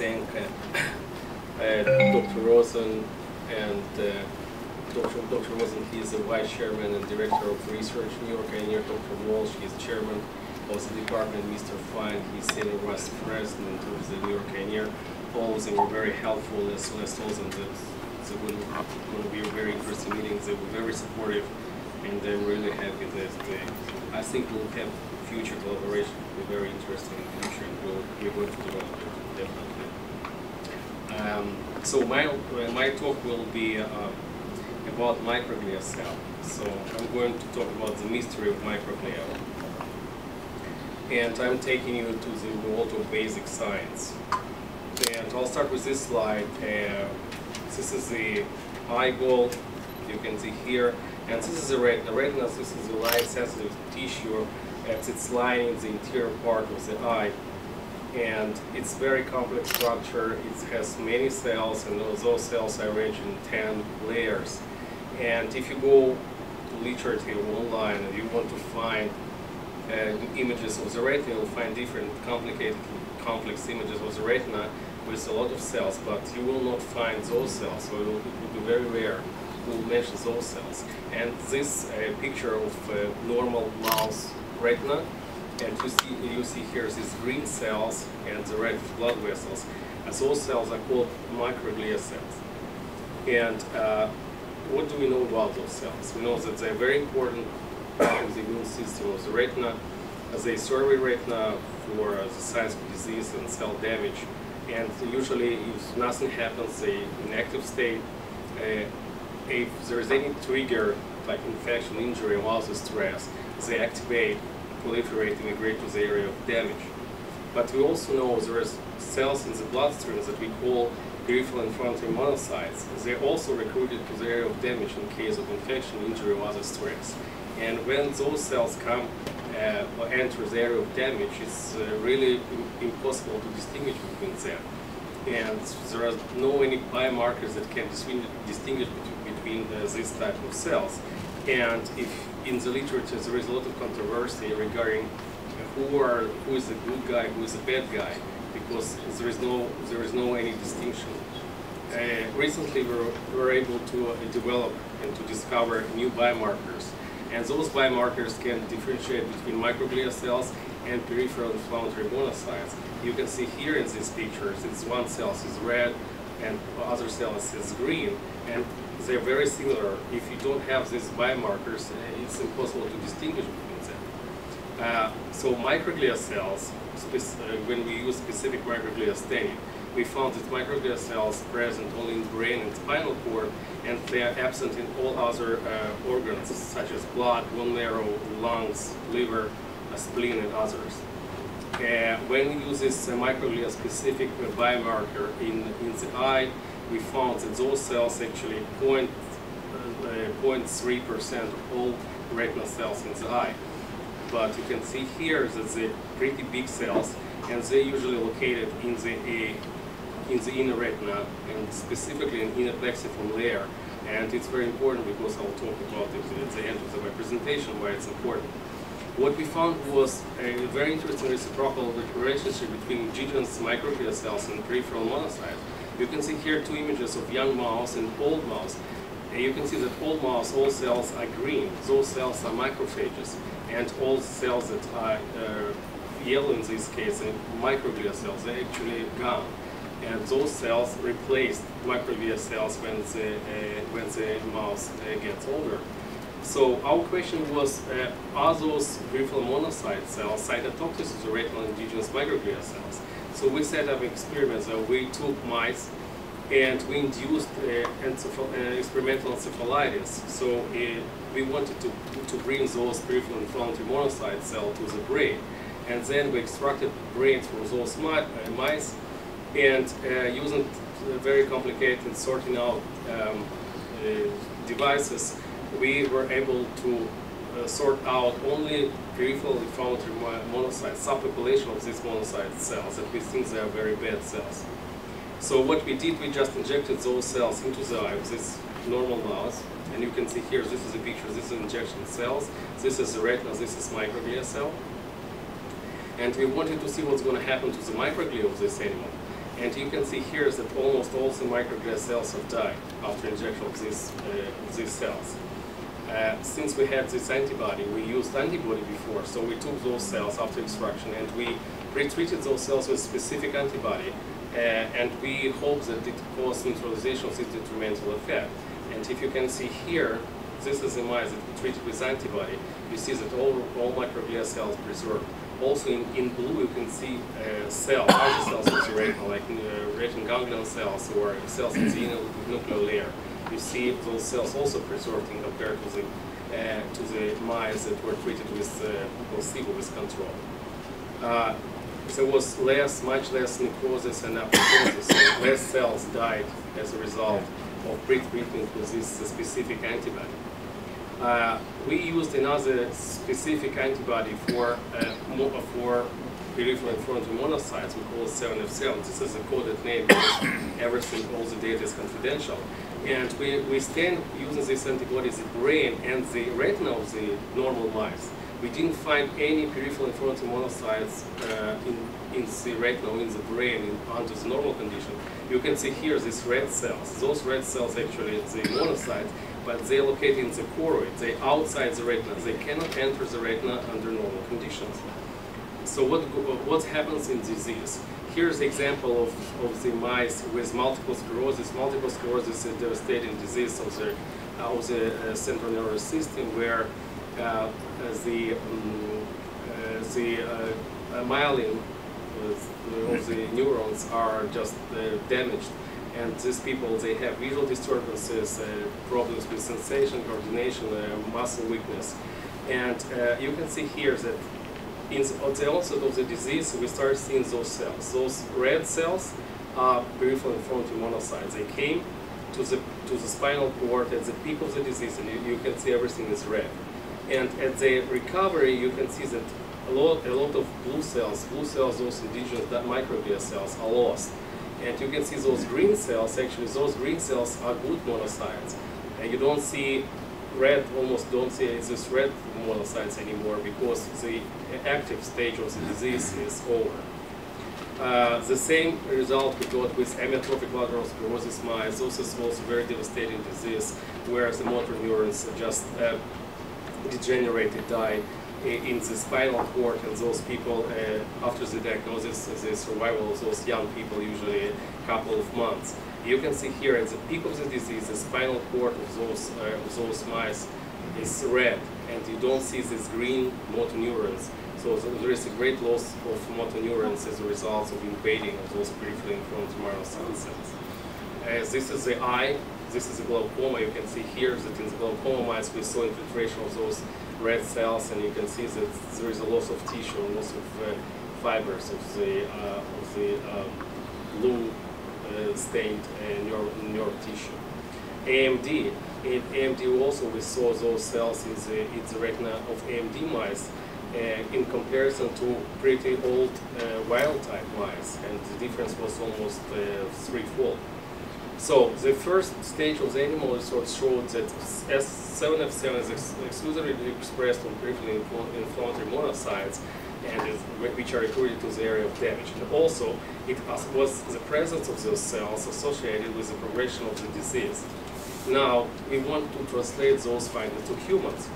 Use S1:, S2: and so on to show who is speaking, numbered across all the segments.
S1: thank Dr. Rosen and Dr. Rosen. He is the Vice Chairman and Director of Research in New York, and Dr. Walsh, he is Chairman of the department. Mr. Fine, he's Senior Vice President of the New York and all of them were very helpful, as well as told them that it's going to be a very interesting meeting. They were very supportive, and they're really happy that I think we'll have future collaboration. Will be very interesting in the future, and we're going to develop it, definitely. So my talk will be about microglia cell. So I'm going to talk about the mystery of microglia. And I'm taking you to the world of basic science. And I'll start with this slide. This is the eyeball, you can see here. And this is the retina. Retina, this is the light-sensitive tissue. It's lying in the interior part of the eye. And it's very complex structure. It has many cells, and those cells are arranged in 10 layers. And if you go to literature online and you want to find images of the retina, you'll find different complicated, complex images of the retina with a lot of cells, but you will not find those cells, so it will be very rare who mentions those cells. And this picture of normal mouse retina, and you see here these green cells and the red blood vessels, and those cells are called microglia cells. And what do we know about those cells? We know that they're very important to the immune system of the retina. They survey retina for the signs of disease and cell damage. And usually, if nothing happens, they in active state. If there is any trigger, like infection, injury, or also stress, they activate, proliferate, immigrate to the area of damage. But we also know there are cells in the bloodstream that we call peripheral inflammatory monocytes. They're also recruited to the area of damage in case of infection, injury, or other stress. And when those cells come or enter the area of damage, it's really impossible to distinguish between them. And there are no any biomarkers that can distinguish between this type of cells. And if in the literature there is a lot of controversy regarding who is the good guy, who is the bad guy, because there is no any distinction. Recently we were able to develop and to discover new biomarkers. And those biomarkers can differentiate between microglia cells and peripheral inflammatory monocytes. You can see here in these pictures, it's one cell is red and other cell is green, and they're very similar. If you don't have these biomarkers, it's impossible to distinguish between them. So microglia cells, when we use specific microglia staining, we found that microglia cells present only in brain and spinal cord, and they are absent in all other organs, such as blood, bone marrow, lungs, liver, spleen, and others. When we use this microglia-specific biomarker in the eye, we found that those cells actually 0.3% of all retinal cells in the eye. But you can see here that they're pretty big cells, and they're usually located in the inner retina, and specifically in inner plexiform layer. And it's very important because I'll talk about it at the end of my presentation why it's important. What we found was a very interesting reciprocal relationship between indigenous microglia cells and peripheral monocytes. You can see here two images of young mouse and old mouse. And you can see that old mouse, all cells are green. Those cells are macrophages, and all cells that are yellow in this case, microglia cells, they're actually gone. And those cells replaced microglia cells when the mouse gets older. So our question was, are those peripheral monocyte cells cytotoxic to the retinal indigenous microglia cells? So we set up experiments. We took mice and we induced experimental encephalitis. So we wanted to bring those peripheral inflammatory monocyte cells to the brain. And then we extracted brains from those mice, and using very complicated sorting out devices, we were able to sort out only peripheral inflammatory monocytes, subpopulation of these monocyte cells, and we think they are very bad cells. So what we did, we just injected those cells into the eye with this normal mouse, and you can see here, this is a picture, this is injection cells, this is the retina, this is microglia cell. And we wanted to see what's going to happen to the microglia of this animal. And you can see here that almost all the microglia cells have died after injection of these cells. Since we had this antibody, we used antibody before, so we took those cells after extraction and we pre-treated those cells with specific antibody, and we hope that it causes neutralization of this detrimental effect. And if you can see here, this is the mice that we treated with antibody. You see that all microglia cells preserved. Also in blue you can see other cells of the retina, like retinal ganglion cells or cells in the nuclear layer. You see those cells also preserved in compared to the mice that were treated with placebo with control. There was much less necrosis and apoptosis, so less cells died as a result of pre-treatment with this specific antibody. We used another specific antibody for peripheral inflammatory monocytes. We call it 7F7. This is a coded name because everything, all the data is confidential. And we stand using this antibody in the brain and the retina of the normal mice. We didn't find any peripheral inflammatory monocytes in the retina or in the brain under the normal condition. You can see here these red cells. Those red cells actually are the monocytes, but they're located in the choroid. They're outside the retina. They cannot enter the retina under normal conditions. So what happens in disease? Here's the example of the mice with multiple sclerosis. Multiple sclerosis is a devastating disease of the central nervous system, where the myelin of the neurons are just damaged. And these people, they have visual disturbances, problems with sensation, coordination, muscle weakness. And you can see here that in the onset of the disease, we start seeing those cells. Those red cells are peripheral inflammatory monocytes. They came to the spinal cord at the peak of the disease, and you can see everything is red. And at the recovery, you can see that a lot of blue cells, those indigenous microglia cells, are lost. And you can see those green cells, actually those green cells are good monocytes. And you don't see red, almost don't see these red monocytes anymore because the active stage of the disease is over. The same result we got with amyotrophic lateral sclerosis mice. This is also very devastating disease where the motor neurons just degenerated, die in the spinal cord, and those people, after the diagnosis, the survival of those young people usually a couple of months. You can see here at the peak of the disease, the spinal cord of those mice is red, and you don't see these green motor neurons. So there is a great loss of motor neurons as a result of invading of those peripheral inflammatory monocyte cells. This is the eye. This is a glaucoma. You can see here that in the glaucoma mice we saw infiltration of those red cells, and you can see that there is a loss of tissue, loss of fibers of the blue stained nerve tissue. AMD. In AMD also we saw those cells in the retina of AMD mice in comparison to pretty old wild-type mice, and the difference was almost threefold. So the first stage of the animal research showed that S7F7 is exclusively expressed on peripherally inflammatory monocytes, and which are recruited to the area of damage. And also, it was the presence of those cells associated with the progression of the disease. Now, we want to translate those findings to humans.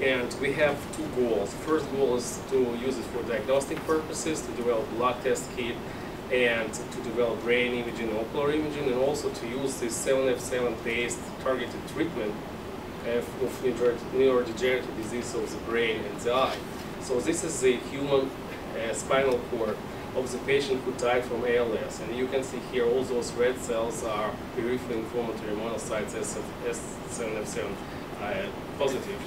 S1: And we have two goals. First goal is to use it for diagnostic purposes, to develop a blood test kit, and to develop brain imaging and ocular imaging, and also to use this 7F7-based targeted treatment of neurodegenerative disease of the brain and the eye. So this is the human spinal cord of the patient who died from ALS. And you can see here all those red cells are peripheral inflammatory monocytes S7F7 positive.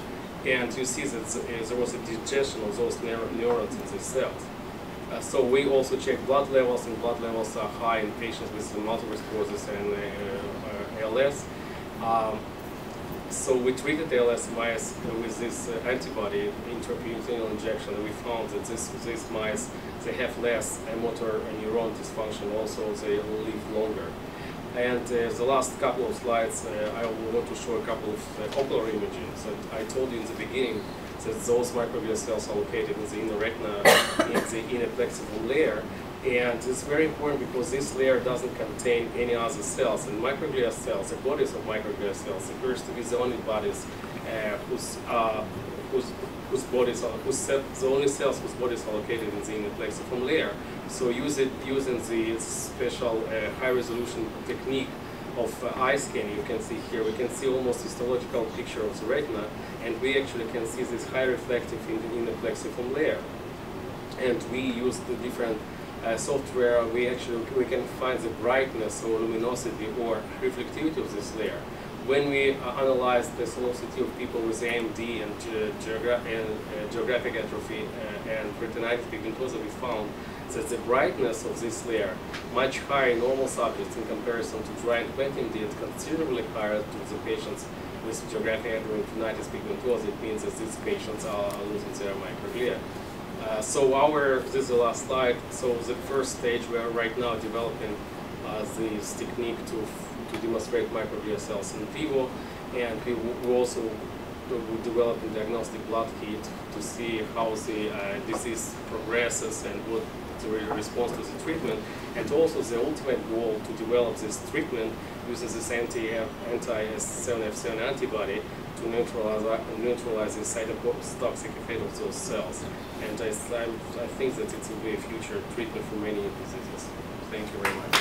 S1: And you see that there was a digestion of those neurons in these cells. So we also check blood levels, and blood levels are high in patients with multiple sclerosis and ALS. So we treated ALS mice with this antibody, intraperitoneal injection, and we found that these mice, they have less motor neuron dysfunction, also they live longer. And the last couple of slides, I want to show a couple of ocular imaging. So I told you in the beginning that those microglia cells are located in the inner retina, in the inner plexiform layer, And it's very important because this layer doesn't contain any other cells. And microglia cells, the bodies of microglia cells, appears to be the only bodies whose bodies are, the only cells whose bodies are located in the inner plexiform layer. So using the special high-resolution technique of eye scanning, you can see here, we can see almost histological picture of the retina, and we actually can see this high reflective in the inner plexiform layer. And we use the different software. We can find the brightness or luminosity or reflectivity of this layer. When we analyzed the velocity of people with AMD and geographic atrophy and retinitis pigmentosa, we found that the brightness of this layer much higher in normal subjects in comparison to dry and wet AMD, and considerably higher to the patients with geographic atrophy and retinitis pigmentosa. It means that these patients are losing their microglia. This is the last slide. So the first stage, we are right now developing this technique to demonstrate microglia cells in vivo, and we also develop a diagnostic blood kit to see how the disease progresses and what the response to the treatment, and also the ultimate goal to develop this treatment using this anti-S7F7 antibody to neutralize the cytotoxic effect of those cells. And I think that it will be a future treatment for many diseases. Thank you very much.